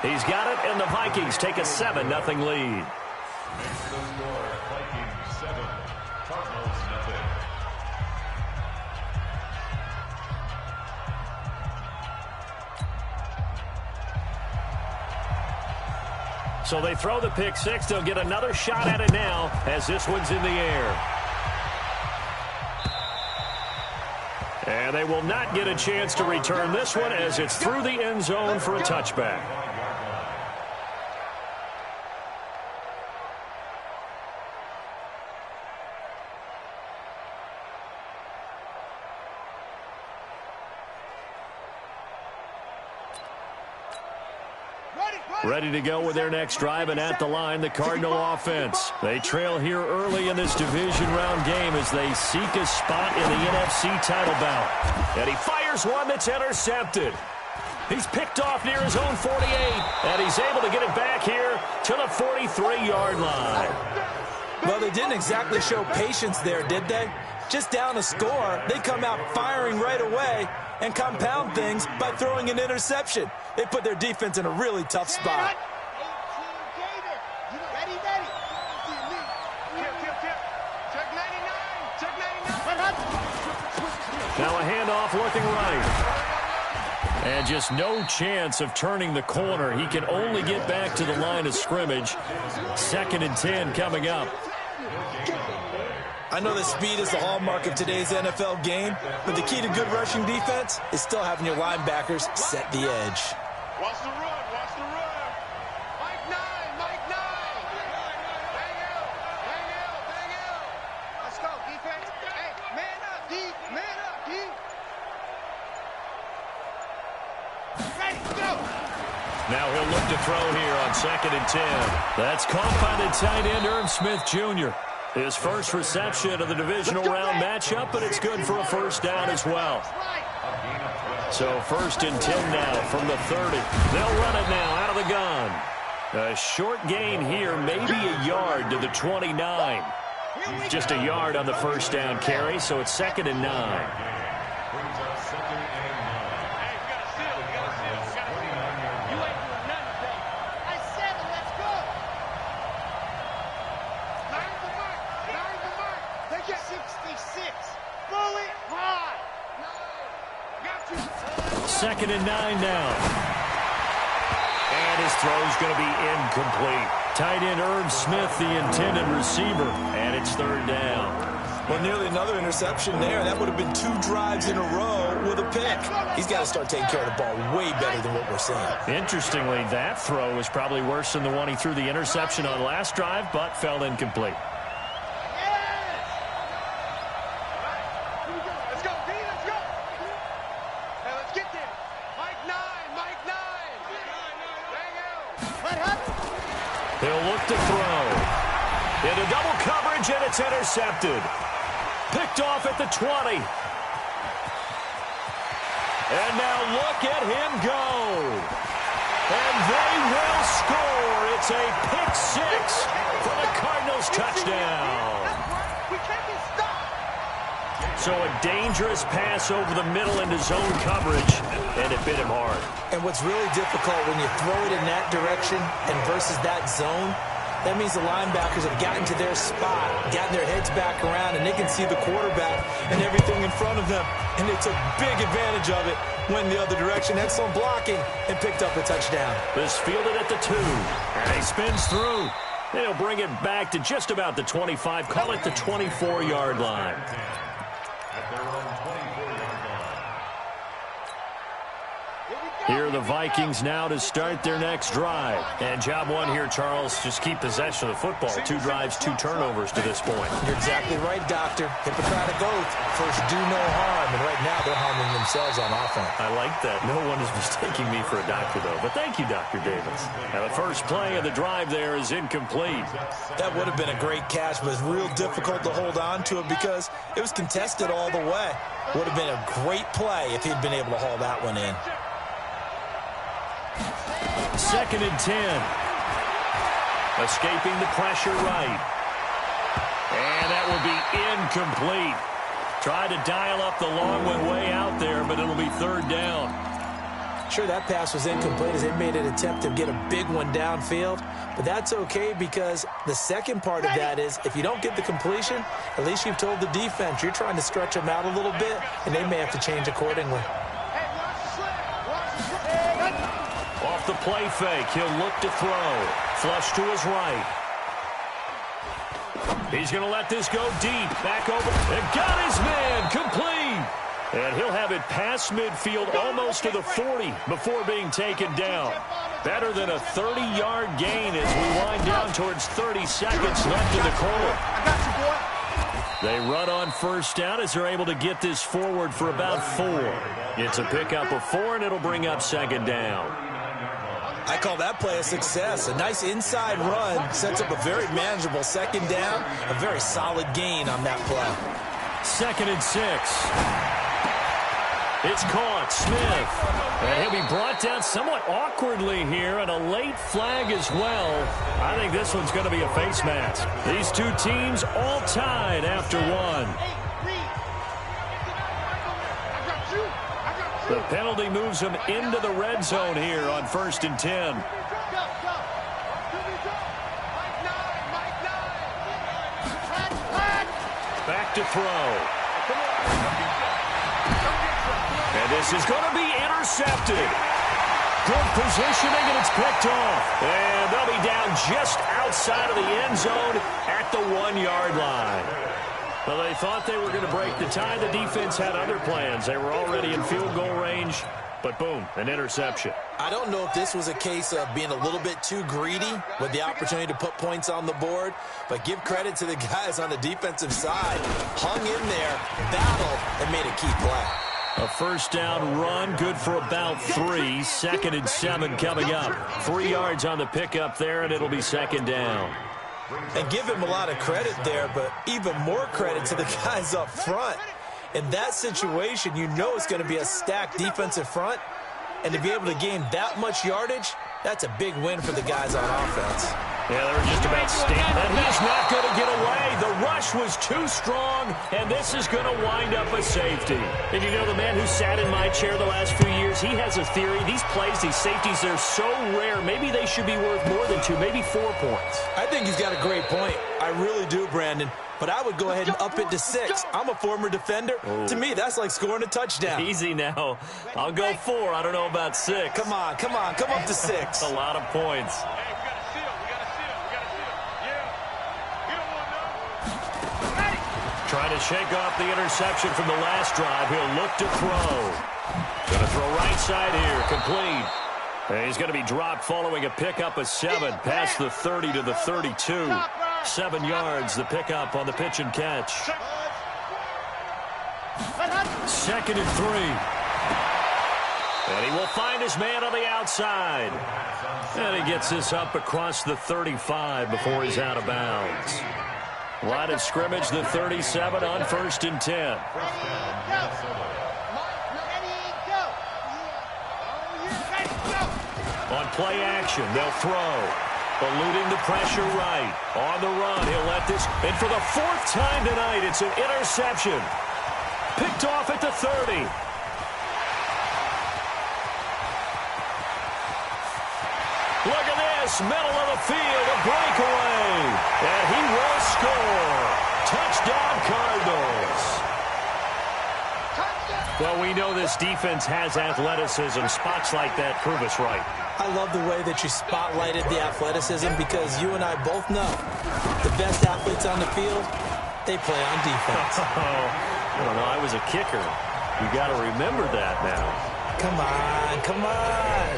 He's got it, and the Vikings take a 7-0 lead. Vikings 7, Cardinals 0. So they throw the pick six. They'll get another shot at it now as this one's in the air. And they will not get a chance to return this one as it's through the end zone for a touchback. Ready to go with their next drive, and at the line, the Cardinal offense. They trail here early in this division round game as they seek a spot in the NFC title bout. And he fires one that's intercepted. He's picked off near his own 48, and he's able to get it back here to the 43-yard line. Well, they didn't exactly show patience there, did they? Just down a score, they come out firing right away and compound things by throwing an interception. They put their defense in a really tough spot. Now a handoff looking right. And just no chance of turning the corner. He can only get back to the line of scrimmage. 2nd and 10 coming up. I know that speed is the hallmark of today's NFL game, but the key to good rushing defense is still having your linebackers set the edge. Watch the run, watch the run. Mike 9, Mike 9. Bang out, bang out, bang out. Let's go, defense. Hey, man up, D, man up, D. Ready, go. Now he'll look to throw here on 2nd and 10. That's caught by the tight end, Irv Smith Jr. His first reception of the divisional round matchup, but it's good for a first down as well. So 1st and 10 now from the 30. They'll run it now out of the gun. A short gain here, maybe a yard to the 29. Just a yard on the first down carry, so it's 2nd and 9. Second and 9 now. And his throw's going to be incomplete. Tight end Irv Smith, the intended receiver, and it's 3rd down. Well, nearly another interception there. That would have been 2 drives in a row with a pick. He's got to start taking care of the ball way better than what we're seeing. Interestingly, that throw is probably worse than the one he threw the interception on last drive, but fell incomplete. He'll look to throw. Into double coverage, and it's intercepted. Picked off at the 20. And now look at him go. And they will score. It's a pick six for the Cardinals touchdown. So a dangerous pass over the middle into zone coverage, and it bit him hard. And what's really difficult when you throw it in that direction and versus that zone, that means the linebackers have gotten to their spot, gotten their heads back around, and they can see the quarterback and everything in front of them. And they took big advantage of it, went the other direction, excellent blocking, and picked up a touchdown. This fielded at the 2, and he spins through. They'll bring it back to just about the 25, call it the 24-yard line. Here are the Vikings now to start their next drive. And job one here, Charles, just keep possession of the football. 2 drives, 2 turnovers to this point. You're exactly right, Doctor. Hippocratic oath. First, do no harm. And right now, they're harming themselves on offense. I like that. No one is mistaking me for a doctor, though. But thank you, Dr. Davis. Now, the first play of the drive there is incomplete. That would have been a great catch, but it's real difficult to hold on to it because it was contested all the way. Would have been a great play if he'd been able to haul that one in. 2nd and 10. Escaping the pressure right. And that will be incomplete. Tried to dial up the long one way out there. there, but it'll be third down. Sure, that pass was incomplete as they made an attempt to get a big one downfield, but that's okay because the second part of that is if you don't get the completion, at least you've told the defense you're trying to stretch them out a little bit, and they may have to change accordingly. Off the play fake, he'll look to throw. Flush to his right. He's going to let this go deep. Back over. And got his man. Complete. And he'll have it past midfield almost to the 40 before being taken down. Better than a 30-yard gain as we wind down towards 30 seconds left in the quarter. They run on first down as they're able to get this forward for about 4. It's a pickup of 4, and it'll bring up second down. I call that play a success. A nice inside run sets up a very manageable second down. A very solid gain on that play. 2nd and 6. It's caught. Smith. And he'll be brought down somewhat awkwardly here, and a late flag as well. I think this one's going to be a face mask. These two teams all tied after one. The penalty moves him into the red zone here on 1st and 10. Back to throw. And this is going to be intercepted. Good positioning, and it's picked off. And they'll be down just outside of the end zone at the 1-yard line. Well, they thought they were going to break the tie. The defense had other plans. They were already in field goal range, but boom, an interception. I don't know if this was a case of being a little bit too greedy with the opportunity to put points on the board, but give credit to the guys on the defensive side. Hung in there, battled, and made a key play. A first down run, good for about 3. 2nd and 7 coming up. 3 yards on the pickup there, and it'll be second down. And give him a lot of credit there, but even more credit to the guys up front. In that situation, you know it's going to be a stacked defensive front, and to be able to gain that much yardage, that's a big win for the guys on offense. Yeah, they were just about standing. And he's not going to get away. The rush was too strong, and this is going to wind up a safety. And you know, the man who sat in my chair the last few years, he has a theory. These plays, these safeties, they're so rare. Maybe they should be worth more than 2, maybe 4 points. I think he's got a great point. I really do, Brandon. But I would go ahead and up it to 6. I'm a former defender. Ooh. To me, that's like scoring a touchdown. Easy now. I'll go 4. I don't know about 6. Come on. Come up to 6. That's a lot of points. Trying to shake off the interception from the last drive. He'll look to throw. Going to throw right side here. Complete. And he's going to be dropped following a pickup of 7. Past the 30 to the 32. 7 yards, the pickup on the pitch and catch. 2nd and 3. And he will find his man on the outside. And he gets this up across the 35 before he's out of bounds. Line of scrimmage, the 37 on 1st and 10. On play action, they'll throw. Eluding the pressure right. On the run, he'll let this. And for the 4th time tonight, it's an interception. Picked off at the 30. Look at this, middle of the field, a breakaway. And he will score. Touchdown, Cardinals. Well, we know this defense has athleticism. Spots like that prove us right. I love the way that you spotlighted the athleticism because you and I both know the best athletes on the field, they play on defense. Well, I was a kicker. You got to remember that now. Come on.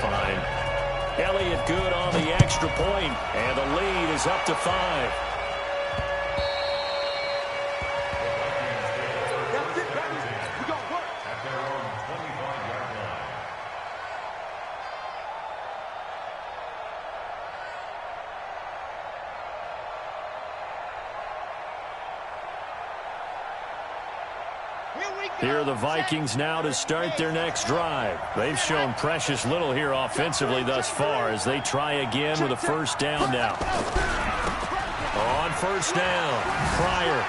Fine. Elliott good on the extra point, and the lead is up to 5. Here are the Vikings now to start their next drive. They've shown precious little here offensively thus far as they try again with a first down now. On first down, Pryor.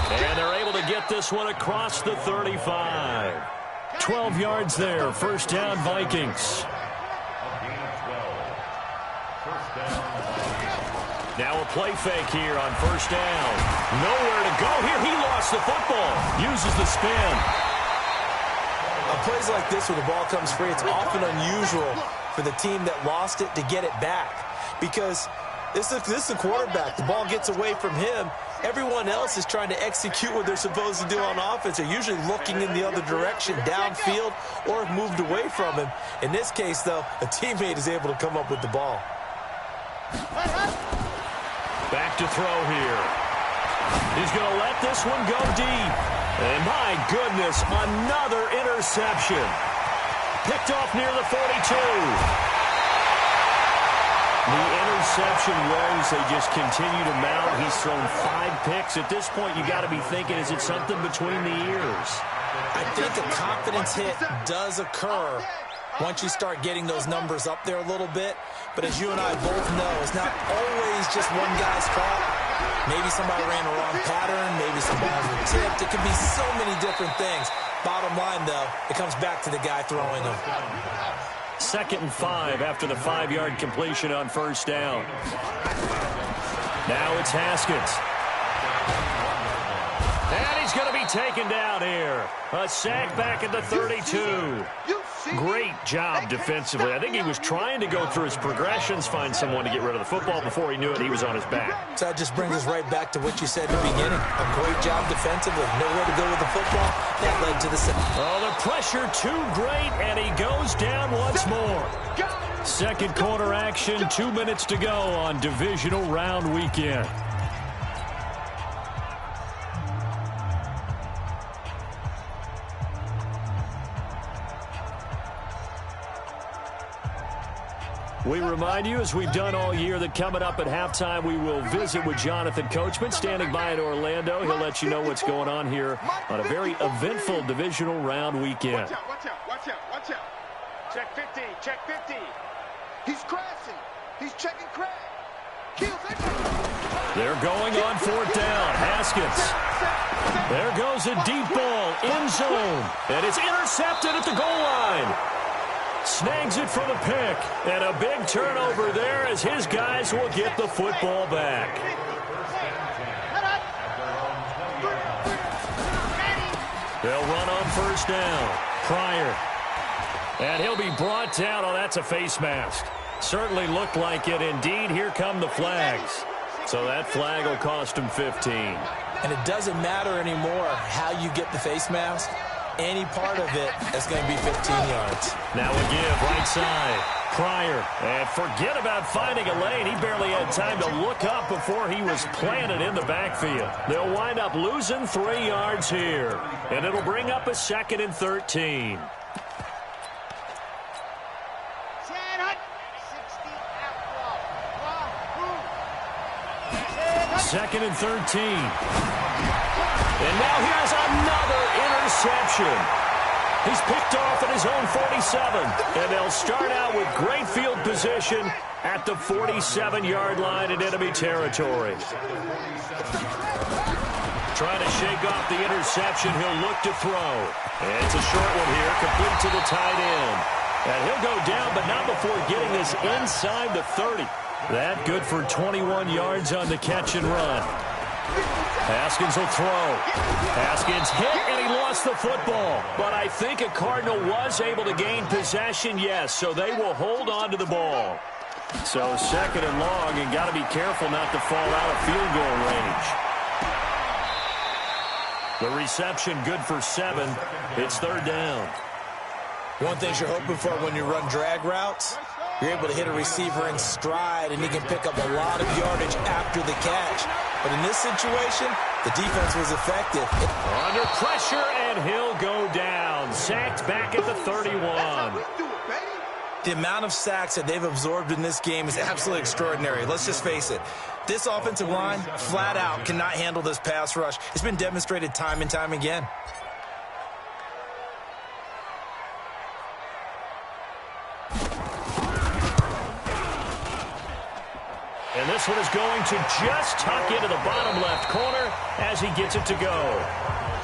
And they're able to to get this one across the 35. 12 yards there. First down, Vikings. Now a play fake here on first down. Nowhere to go here. He lost the football. Uses the spin. On plays like this where the ball comes free, it's often unusual for the team that lost it to get it back. Because this is a quarterback. The ball gets away from him. Everyone else is trying to execute what they're supposed to do on offense. They're usually looking in the other direction, downfield, or have moved away from him. In this case, though, a teammate is able to come up with the ball. Back to throw here. He's going to let this one go deep. And my goodness, another interception. Picked off near the 42. The interception woes, they just continue to mount. He's thrown 5 picks. At this point, you got to be thinking, is it something between the ears? I think a confidence hit does occur once you start getting those numbers up there a little bit. But as you and I both know, it's not always just one guy's fault. Maybe somebody ran a wrong pattern. Maybe some balls were tipped. It could be so many different things. Bottom line, though, it comes back to the guy throwing them. 2nd and 5 after the 5-yard completion on first down. Now it's Haskins. And he's going to be taken down here. A sack back at the 32. Great job defensively. I think he was trying to go through his progressions, find someone to get rid of the football. Before he knew it, he was on his back. So that just brings us right back to what you said in the beginning. A great job defensively. Nowhere to go with the football. That led to the sack. Oh, the pressure too great, and he goes down once more. Second quarter action, 2 minutes to go on divisional round weekend. We remind you, as we've done all year, that coming up at halftime, we will visit with Jonathan Coachman, standing by in Orlando. He'll let you know what's going on here on a very eventful divisional round weekend. Watch out, watch out, watch out, watch out. Check 50, check 50. He's crashing. He's checking crash. They're going on 4th down. Haskins. There goes a deep ball, end zone. And it's intercepted at the goal line. Snags it for the pick, and a big turnover there as his guys will get the football back. They'll run on first down. Pryor. And he'll be brought down. Oh, that's a face mask. Certainly looked like it. Indeed, here come the flags. So that flag will cost him 15. And it doesn't matter anymore how you get the face mask. Any part of it is going to be 15 yards. Now a give, right side. Pryor. And forget about finding a lane. He barely had time to look up before he was planted in the backfield. They'll wind up losing 3 yards here. And it'll bring up a 2nd and 13. Second and 13. And now here's another interception. He's picked off at his own 47. And they'll start out with great field position at the 47-yard line in enemy territory. Trying to shake off the interception. He'll look to throw. And it's a short one here, complete to the tight end. And he'll go down, but not before getting this inside the 30. That good for 21 yards on the catch and run. Haskins will throw. Haskins hit, and he lost the football. But I think a Cardinal was able to gain possession, yes, so they will hold on to the ball. So 2nd and long, and got to be careful not to fall out of field goal range. The reception good for 7. It's 3rd down. One thing you're hoping for when you run drag routes, you're able to hit a receiver in stride, and he can pick up a lot of yardage after the catch. But in this situation, the defense was effective. Under pressure, and he'll go down. Sacked back at the 31. The amount of sacks that they've absorbed in this game is absolutely extraordinary. Let's just face it. This offensive line, flat out, cannot handle this pass rush. It's been demonstrated time and time again. And this one is going to just tuck into the bottom left corner as he gets it to go.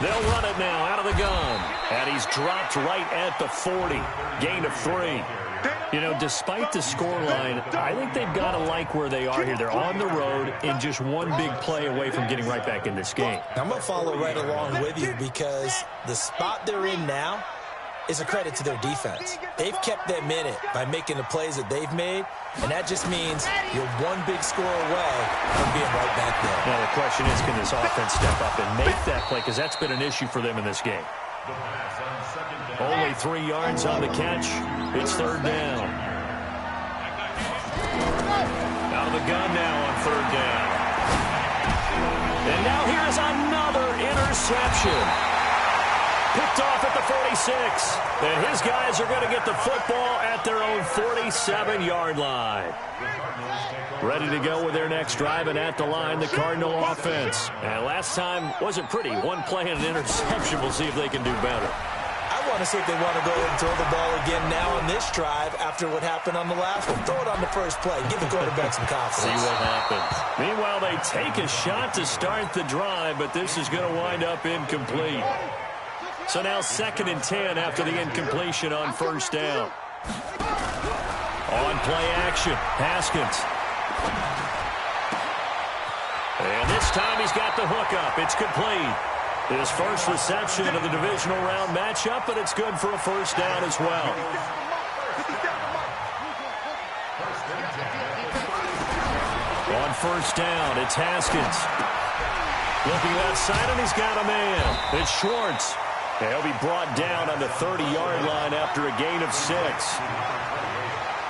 They'll run it now out of the gun. And he's dropped right at the 40. Gain of 3. You know, despite the scoreline, I think they've got to like where they are here. They're on the road and just one big play away from getting right back in this game. I'm going to follow right along with you because the spot they're in now is a credit to their defense. They've kept them in it by making the plays that they've made, and that just means you're one big score away from being right back there. Now the question is, can this offense step up and make that play? Because that's been an issue for them in this game. Only 3 yards on the catch. It's third down. Out of the gun now on third down. And now here's another interception. Picked off at the 46. And his guys are going to get the football at their own 47-yard line. Ready to go with their next drive, and at the line, the Cardinal offense. And last time wasn't pretty. One play and an interception. We'll see if they can do better. I want to see if they want to go and throw the ball again now on this drive after what happened on the last one. Throw it on the first play. Give the quarterback some confidence. See what happens. Meanwhile, they take a shot to start the drive, but this is going to wind up incomplete. So now 2nd and 10 after the incompletion on first down. On play action, Haskins. And this time he's got the hookup. It's complete. His first reception of the divisional round matchup, but it's good for a first down as well. On first down, it's Haskins. Looking outside, and he's got a man. It's Schwartz. And he'll be brought down on the 30-yard line after a gain of 6.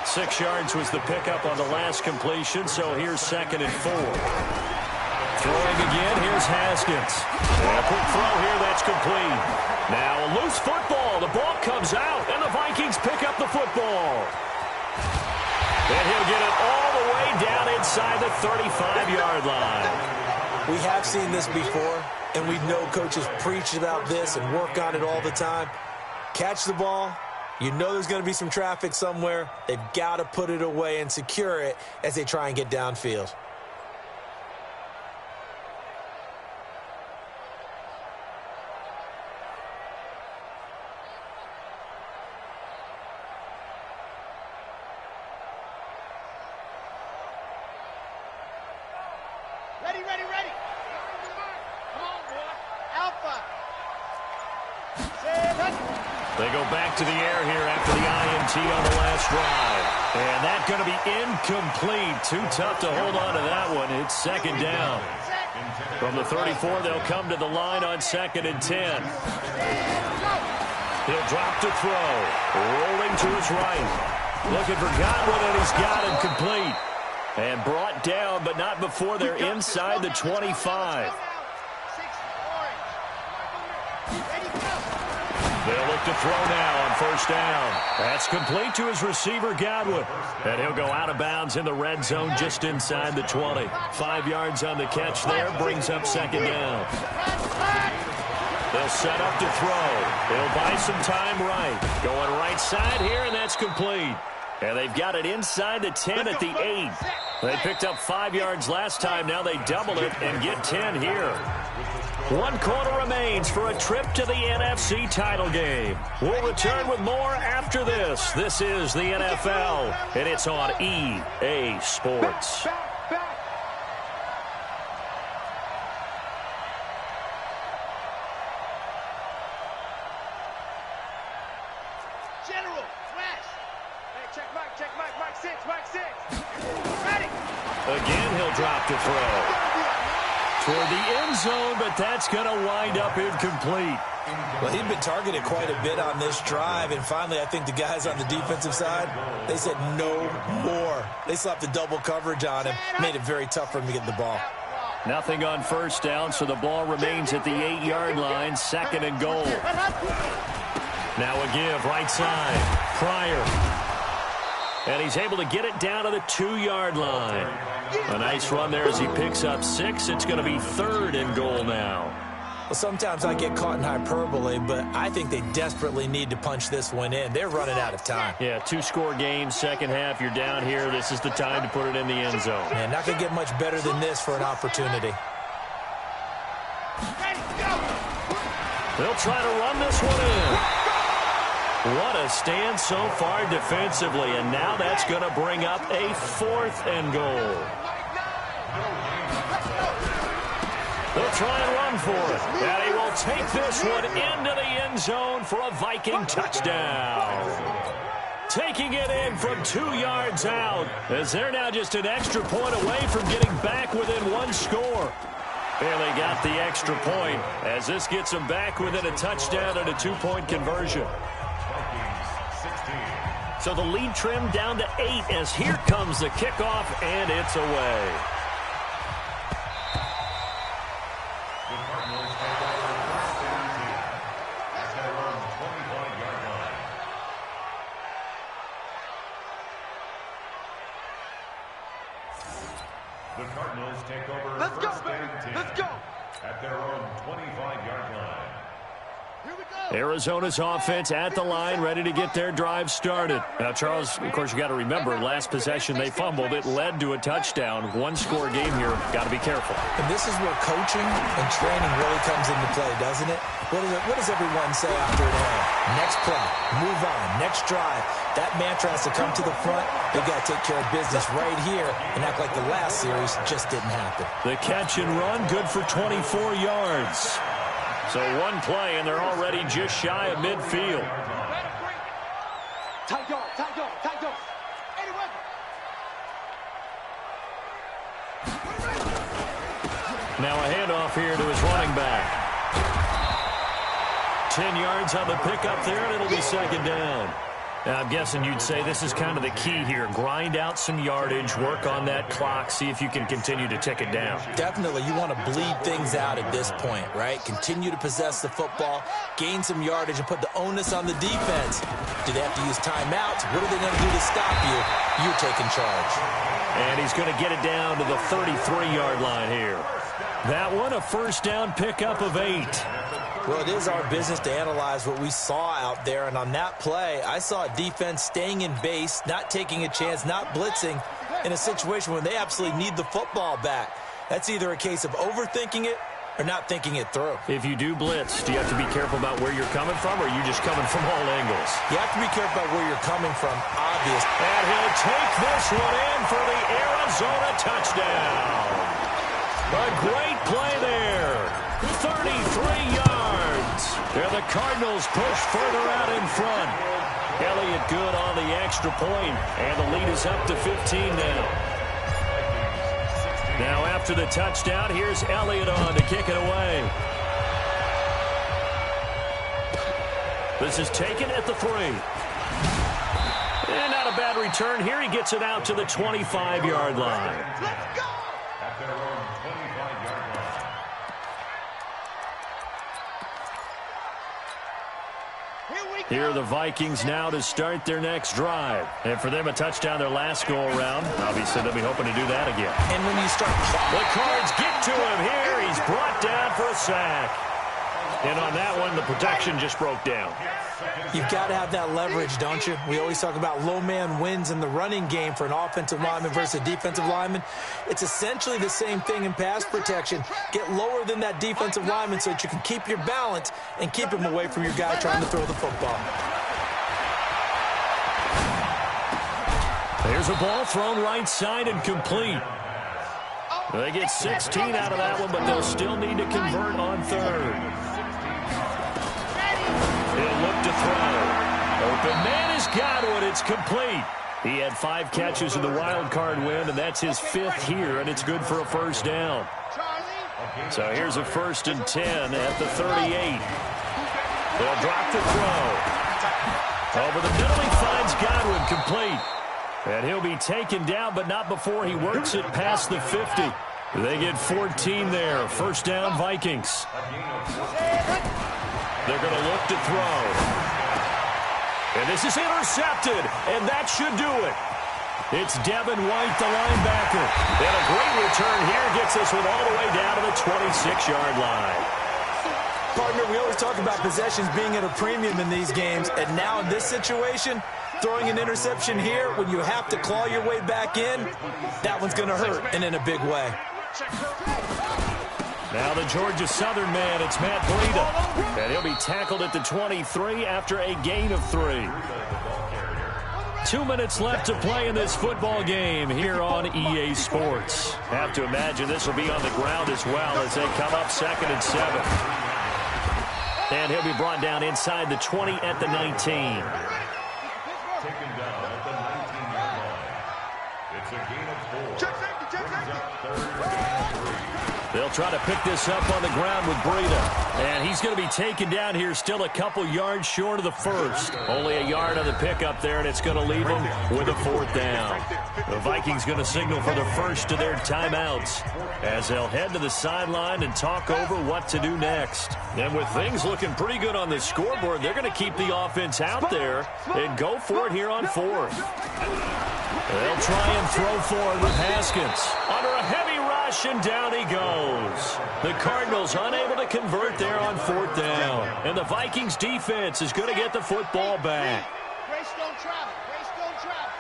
6 yards was the pickup on the last completion, so here's 2nd and 4. Throwing again, here's Haskins. And a quick throw here, that's complete. Now a loose football. The ball comes out, and the Vikings pick up the football. And he'll get it all the way down inside the 35-yard line. We have seen this before, and we know coaches preach about this and work on it all the time. Catch the ball. You know there's going to be some traffic somewhere. They've got to put it away and secure it as they try and get downfield. Ready, ready, ready. Come on, boy. Alpha. They go back to the air here after the INT on the last drive. And that's going to be incomplete. Too tough to hold on to that one. It's 2nd down. From the 34, they'll come to the line on 2nd and 10. He'll drop to throw. Rolling to his right. Looking for Godwin, and he's got him complete. And brought down, but not before they're inside the 25. They'll look to throw now on first down. That's complete to his receiver, Godwin. And he'll go out of bounds in the red zone just inside the 20. 5 yards on the catch there, brings up 2nd down. They'll set up to throw. They'll buy some time right. Going right side here, and that's complete. And they've got it inside the 10 at the 8. They picked up 5 yards last time. Now they double it and get 10 here. 1 quarter remains for a trip to the NFC title game. We'll return with more after this. This is the NFL, and it's on EA Sports. General, flash. Hey, check Mike 6, Mike 6. Ready. Again, he'll drop to throw. Toward the end zone, but that's going to wind up incomplete. Well, he'd been targeted quite a bit on this drive, and finally I think the guys on the defensive side, they said no more. They slapped the double coverage on him, made it very tough for him to get the ball. Nothing on first down, so the ball remains at the 8-yard line, 2nd and goal. Now a give, right side, Pryor. And he's able to get it down to the 2-yard line. A nice run there as he picks up 6. It's going to be 3rd and goal now. Well, sometimes I get caught in hyperbole, but I think they desperately need to punch this one in. They're running out of time. Yeah, 2-score game, second half. You're down here. This is the time to put it in the end zone. Yeah, not going to get much better than this for an opportunity. Ready, go. They'll try to run this one in. What a stand so far defensively, and now that's going to bring up a 4th and goal. They'll try and run for it, and he will take this one into the end zone for a Viking touchdown. Taking it in from 2 yards out, as they're now just an extra point away from getting back within 1 score. And they got the extra point, as this gets them back within a touchdown and a 2-point conversion. So the lead trimmed down to 8, as here comes the kickoff, and it's away. The Cardinals take over. Let's go, baby. Let's go. At their own 25-yard line. Here we go. Arizona's offense at the line, ready to get their drive started. Now, Charles, of course, you got to remember, last possession they fumbled. It led to a touchdown. 1-score game here. Got to be careful. And this is where coaching and training really comes into play, doesn't it? What does everyone say after it all? Next play, move on, next drive. That mantra has to come to the front. They've got to take care of business right here and act like the last series just didn't happen. The catch and run, good for 24 yards. So 1 play, and they're already just shy of midfield. Tight dog, tight dog, tight dog. Anyway. Now a handoff here to his running back. 10 yards on the pickup there, and it'll be 2nd down. Now, I'm guessing you'd say this is kind of the key here. Grind out some yardage, work on that clock, see if you can continue to tick it down. Definitely, you want to bleed things out at this point, right? Continue to possess the football, gain some yardage, and put the onus on the defense. Do they have to use timeouts? What are they going to do to stop you? You're taking charge. And he's going to get it down to the 33-yard line here. That one, a 1st down pickup of 8. Well, it is our business to analyze what we saw out there, and on that play, I saw a defense staying in base, not taking a chance, not blitzing, in a situation where they absolutely need the football back. That's either a case of overthinking it or not thinking it through. If you do blitz, do you have to be careful about where you're coming from, or are you just coming from all angles? You have to be careful about where you're coming from, obvious. And he'll take this one in for the Arizona touchdown. A great play there. 33 yards. There the Cardinals push further out in front. Elliott good on the extra point, and the lead is up to 15 now. Now after the touchdown, here's Elliott on to kick it away. This is taken at the 3. And not a bad return here. He gets it out to the 25-yard line. Let's go. At their own 25-yard line. Here are the Vikings now to start their next drive. And for them, a touchdown their last go-around. Obviously, they'll be hoping to do that again. And when you start... The Cards get to him here. He's brought down for a sack. And on that one, the protection just broke down. You've got to have that leverage, don't you? We always talk about low man wins in the running game for an offensive lineman versus a defensive lineman. It's essentially the same thing in pass protection. Get lower than that defensive lineman so that you can keep your balance and keep him away from your guy trying to throw the football. There's a ball thrown right side and complete. They get 16 out of that one, but they'll still need to convert on 3rd. He'll look to throw. Open man has got it. It's complete. He had 5 catches in the wild card win, and that's his 5th here, and it's good for a 1st down. So here's a 1st and 10 at the 38. They'll drop the throw. Over the middle, he finds Godwin, complete. And he'll be taken down, but not before he works it past the 50. They get 14 there. 1st down, Vikings. They're going to look to throw. And this is intercepted, and that should do it. It's Devin White, the linebacker. And a great return here gets this one all the way down to the 26-yard line. Partner, we always talk about possessions being at a premium in these games, and now in this situation, throwing an interception here when you have to claw your way back in, that one's going to hurt, and in a big way. Now the Georgia Southern man, it's Matt Breida. And he'll be tackled at the 23 after a gain of 3. 2 minutes left to play in this football game here on EA Sports. Have to imagine this will be on the ground as well as they come up 2nd and 7. And he'll be brought down inside the 20 at the 19. Taken down at the 19-yard line. It's a gain of 4. Check safety, check safety. Third and 3. They'll try to pick this up on the ground with Breida. And he's going to be taken down here still a couple yards short of the first. Only a yard on the pickup there, and it's going to leave him with a 4th down. The Vikings going to signal for the first of their timeouts as they'll head to the sideline and talk over what to do next. And with things looking pretty good on the scoreboard, they're going to keep the offense out there and go for it here on 4th. They'll try and throw forward with Haskins. Under a heavy rush, and down he goes. The Cardinals unable to convert there on 4th down. And the Vikings defense is going to get the football back. Grace don't travel. Grace don't travel.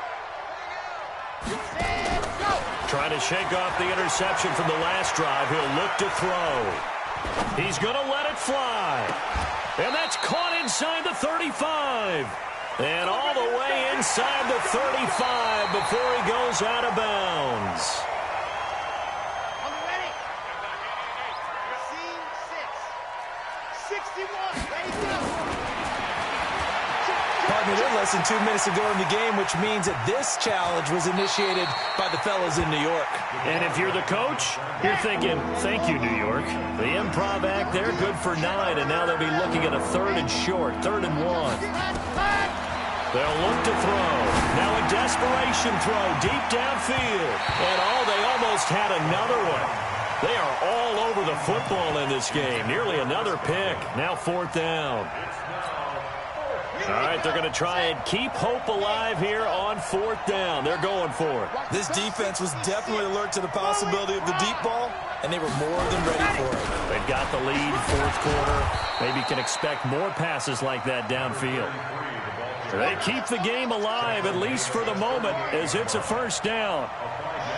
And go. Trying to shake off the interception from the last drive. He'll look to throw. He's going to let it fly. And that's caught inside the 35. And all the way inside the 35 before he goes out of bounds. I'm ready. Scene 6. 61. Ready, go. Partner, they're less than 2 minutes to go in the game, which means that this challenge was initiated by the fellas in New York. And if you're the coach, you're thinking, thank you, New York. The improv act, they're good for 9, and now they'll be looking at a 3rd and short, 3rd and 1. They'll look to throw. Now a desperation throw deep downfield. And they almost had another one. They are all over the football in this game. Nearly another pick. Now 4th down. All right, they're going to try and keep hope alive here on 4th down. They're going for it. This defense was definitely alert to the possibility of the deep ball, and they were more than ready for it. They've got the lead, 4th quarter. Maybe can expect more passes like that downfield. They keep the game alive, at least for the moment, as it's a 1st down.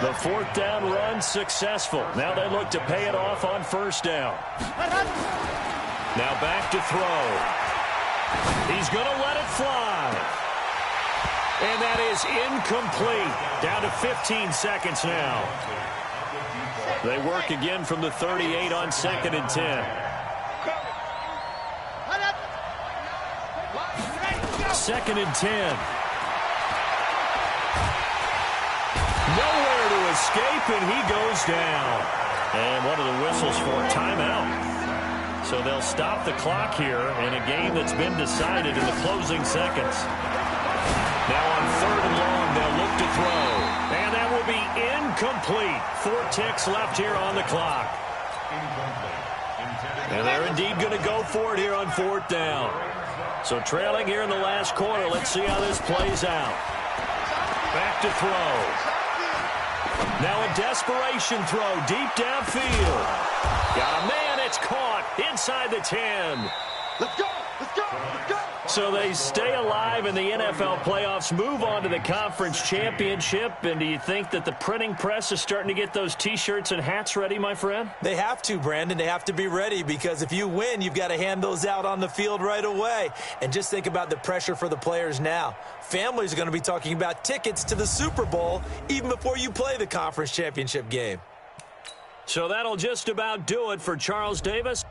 The 4th down run successful. Now they look to pay it off on 1st down. Now back to throw. He's going to let it fly. And that is incomplete. Down to 15 seconds now. They work again from the 38 on 2nd and 10. 2nd and 10. Nowhere to escape, and he goes down. And one of the whistles for a timeout. So they'll stop the clock here in a game that's been decided in the closing seconds. Now on 3rd and long, they'll look to throw. And that will be incomplete. 4 ticks left here on the clock. And they're indeed going to go for it here on 4th down. So trailing here in the last quarter, let's see how this plays out. Back to throw. Now a desperation throw deep downfield. Got a man, it's caught inside the 10. Let's go, let's go, let's go. So they stay alive in the NFL playoffs, move on to the conference championship. And do you think that the printing press is starting to get those T-shirts and hats ready, my friend? They have to, Brandon. They have to be ready because if you win, you've got to hand those out on the field right away. And just think about the pressure for the players now. Families are going to be talking about tickets to the Super Bowl even before you play the conference championship game. So that'll just about do it for Charles Davis.